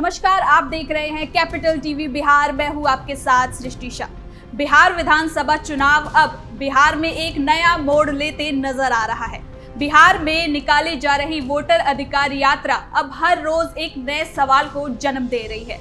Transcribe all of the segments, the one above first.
नमस्कार, आप देख रहे हैं कैपिटल टीवी बिहार। मैं हूं आपके साथ सृष्टि शाह। बिहार विधानसभा चुनाव अब बिहार में एक नया मोड़ लेते नजर आ रहा है। बिहार में निकाली जा रही वोटर अधिकार यात्रा अब हर रोज एक नए सवाल को जन्म दे रही है।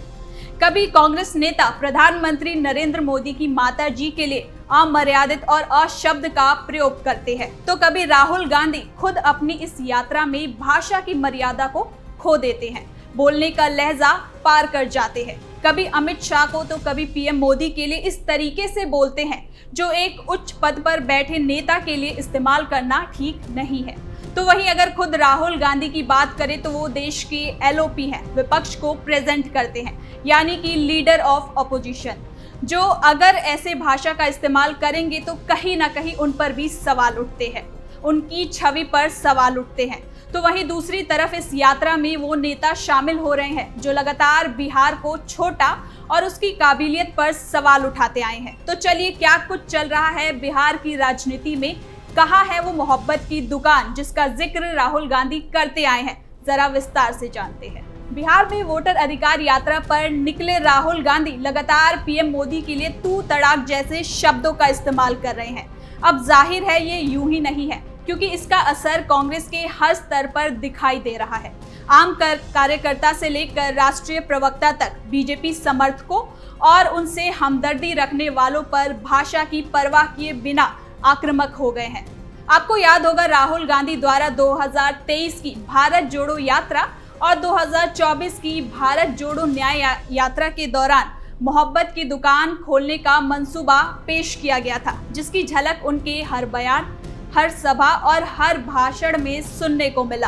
कभी कांग्रेस नेता प्रधानमंत्री नरेंद्र मोदी की माता जी के लिए अमर्यादित और अशब्द का प्रयोग करते हैं, तो कभी राहुल गांधी खुद अपनी इस यात्रा में भाषा की मर्यादा को खो देते हैं, बोलने का लहजा पार कर जाते हैं। कभी अमित शाह को तो कभी पीएम मोदी के लिए इस तरीके से बोलते हैं जो एक उच्च पद पर बैठे नेता के लिए इस्तेमाल करना ठीक नहीं है। तो वहीं अगर खुद राहुल गांधी की बात करें तो वो देश के एलओपी हैं, विपक्ष को प्रेजेंट करते हैं, यानी कि लीडर ऑफ अपोजिशन, जो अगर ऐसे भाषा का इस्तेमाल करेंगे तो कहीं ना कहीं उन पर भी सवाल उठते हैं, उनकी छवि पर सवाल उठते हैं। तो वहीं दूसरी तरफ इस यात्रा में वो नेता शामिल हो रहे हैं जो लगातार बिहार को छोटा और उसकी काबिलियत पर सवाल उठाते आए हैं। तो चलिए, क्या कुछ चल रहा है बिहार की राजनीति में, कहाँ है वो मोहब्बत की दुकान जिसका जिक्र राहुल गांधी करते आए हैं, जरा विस्तार से जानते हैं। बिहार में वोटर अधिकार यात्रा पर निकले राहुल गांधी लगातार पीएम मोदी के लिए तू तड़ाक जैसे शब्दों का इस्तेमाल कर रहे हैं। अब जाहिर है ये यूं ही नहीं है, क्योंकि इसका असर कांग्रेस के हर स्तर पर दिखाई दे रहा है। आम कार्यकर्ता से लेकर राष्ट्रीय प्रवक्ता तक बीजेपी समर्थकों और उनसे हमदर्दी रखने वालों पर भाषा की परवाह किए बिना आक्रामक हो गए हैं। आपको याद होगा, राहुल गांधी द्वारा 2023 की भारत जोड़ो यात्रा और 2024 की भारत जोड़ो न्याय यात्रा के दौरान मोहब्बत की दुकान खोलने का मंसूबा पेश किया गया था, जिसकी झलक उनके हर बयान, हर सभा और हर भाषण में सुनने को मिला।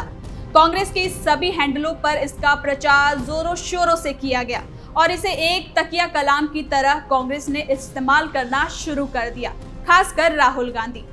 कांग्रेस के सभी हैंडलों पर इसका प्रचार जोरों शोरों से किया गया और इसे एक तकिया कलाम की तरह कांग्रेस ने इस्तेमाल करना शुरू कर दिया, खासकर राहुल गांधी।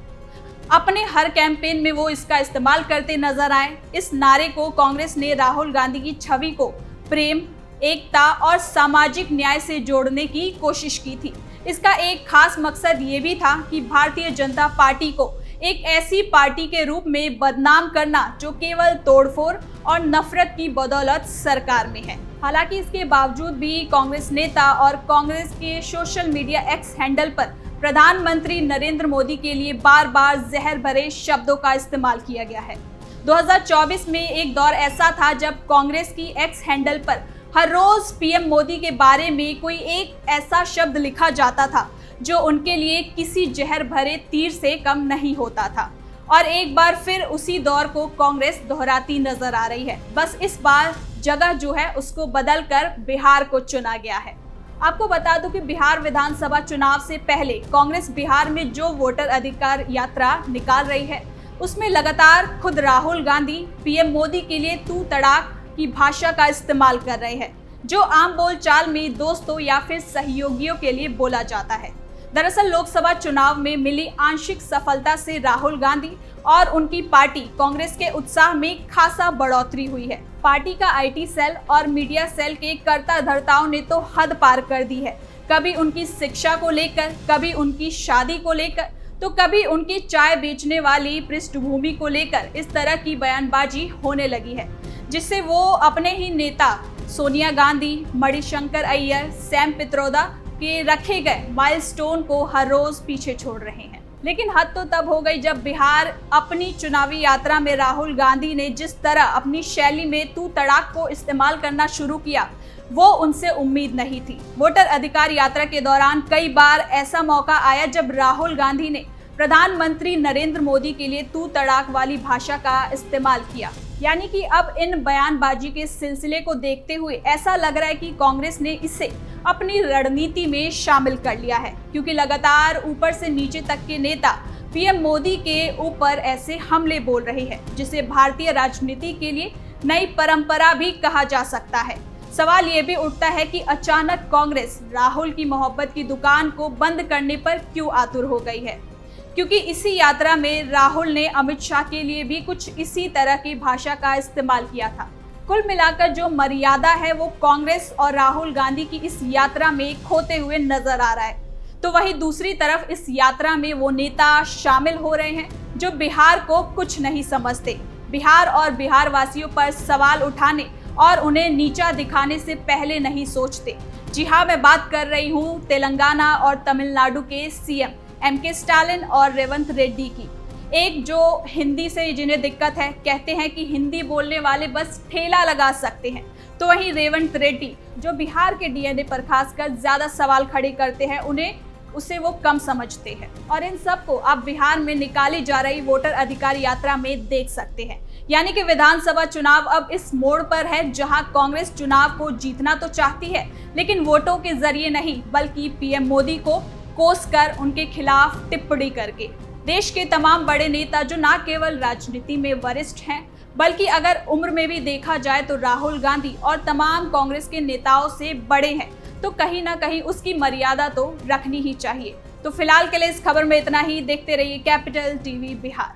अपने हर कैंपेन में वो इसका इस्तेमाल करते नजर आए। इस नारे को कांग्रेस ने राहुल गांधी की छवि को प्रेम, एकता और सामाजिक न्याय से जोड़ने की कोशिश की थी। इसका एक खास मकसद ये भी था कि भारतीय जनता पार्टी को एक ऐसी पार्टी के रूप में बदनाम करना जो केवल तोड़फोड़ और नफरत की बदौलत सरकार में है। हालांकि इसके बावजूद भी कांग्रेस नेता और कांग्रेस के सोशल मीडिया एक्स हैंडल पर प्रधानमंत्री नरेंद्र मोदी के लिए बार बार जहर भरे शब्दों का इस्तेमाल किया गया है। 2024 में एक दौर ऐसा था जब कांग्रेस की एक्स हैंडल पर हर रोज पीएम मोदी के बारे में कोई एक ऐसा शब्द लिखा जाता था जो उनके लिए किसी जहर भरे तीर से कम नहीं होता था। और एक बार फिर उसी दौर को कांग्रेस दोहराती नजर आ रही है। बस इस बार जगह जो है उसको बदलकर बिहार को चुना गया है। आपको बता दूं कि बिहार विधानसभा चुनाव से पहले कांग्रेस बिहार में जो वोटर अधिकार यात्रा निकाल रही है, उसमें लगातार खुद राहुल गांधी पीएम मोदी के लिए तू तड़ाक की भाषा का इस्तेमाल कर रहे हैं, जो आम बोलचाल में दोस्तों या फिर सहयोगियों के लिए बोला जाता है। दरअसल लोकसभा चुनाव में मिली आंशिक सफलता से राहुल गांधी और उनकी पार्टी कांग्रेस के उत्साह में खासा बढ़ोतरी हुई है। पार्टी का आईटी सेल और मीडिया सेल के कर्ता धर्ताओं ने तो हद पार कर दी है। कभी उनकी शिक्षा को लेकर, कभी उनकी शादी को लेकर, तो कभी उनकी चाय बेचने वाली पृष्ठभूमि को लेकर इस तरह की बयानबाजी होने लगी है, जिससे वो अपने ही नेता सोनिया गांधी, मणिशंकर अय्यर, सैम पित्रोदा के रखे गए माइलस्टोन को हर रोज पीछे छोड़ रहे हैं। लेकिन हद तो तब हो गई जब बिहार अपनी चुनावी यात्रा में राहुल गांधी ने जिस तरह अपनी शैली में तू तड़ाक को इस्तेमाल करना शुरू किया, वो उनसे उम्मीद नहीं थी। वोटर अधिकार यात्रा के दौरान कई बार ऐसा मौका आया जब राहुल गांधी ने प्रधानमंत्री नरेंद्र मोदी के लिए तू तड़ाक वाली भाषा का इस्तेमाल किया। यानी कि अब इन बयानबाजी के सिलसिले को देखते हुए ऐसा लग रहा है कि कांग्रेस ने इसे अपनी रणनीति में शामिल कर लिया है, क्योंकि लगातार ऊपर से नीचे तक के नेता पीएम मोदी के ऊपर ऐसे हमले बोल रहे हैं, जिसे भारतीय राजनीति के लिए नई परंपरा भी कहा जा सकता है। सवाल ये भी उठता है कि अचानक कांग्रेस राहुल की मोहब्बत की दुकान को बंद करने पर क्यों आतुर हो गई है, क्योंकि इसी यात्रा में राहुल ने अमित शाह के लिए भी कुछ इसी तरह की भाषा का इस्तेमाल किया था। कुल मिलाकर जो मर्यादा है वो कांग्रेस और राहुल गांधी की इस यात्रा में खोते हुए नजर आ रहा है। तो वहीं दूसरी तरफ इस यात्रा में वो नेता शामिल हो रहे हैं जो बिहार को कुछ नहीं समझते, बिहार और बिहार वासियों पर सवाल उठाने और उन्हें नीचा दिखाने से पहले नहीं सोचते। जी हाँ, मैं बात कर रही हूँ तेलंगाना और तमिलनाडु के सीएम एमके स्टालिन और रेवंत रेड्डी की। एक जो हिंदी से जिन्हें दिक्कत है, कहते हैं कि हिंदी बोलने वाले बस ठेला लगा सकते हैं, तो वहीं रेवंत रेड्डी जो बिहार के डीएनए पर खासकर ज्यादा सवाल खड़े करते हैं, उसे वो कम समझते हैं। और इन सबको आप बिहार में निकाली जा रही वोटर अधिकार यात्रा में देख सकते हैं। यानी कि विधानसभा चुनाव अब इस मोड़ पर है जहां कांग्रेस चुनाव को जीतना तो चाहती है, लेकिन वोटों के जरिए नहीं, बल्कि पीएम मोदी को कोसकर उनके खिलाफ टिप्पणी करके। देश के तमाम बड़े नेता जो न केवल राजनीति में वरिष्ठ हैं, बल्कि अगर उम्र में भी देखा जाए तो राहुल गांधी और तमाम कांग्रेस के नेताओं से बड़े हैं, तो कहीं ना कहीं उसकी मर्यादा तो रखनी ही चाहिए। तो फिलहाल के लिए इस खबर में इतना ही। देखते रहिए कैपिटल टीवी बिहार।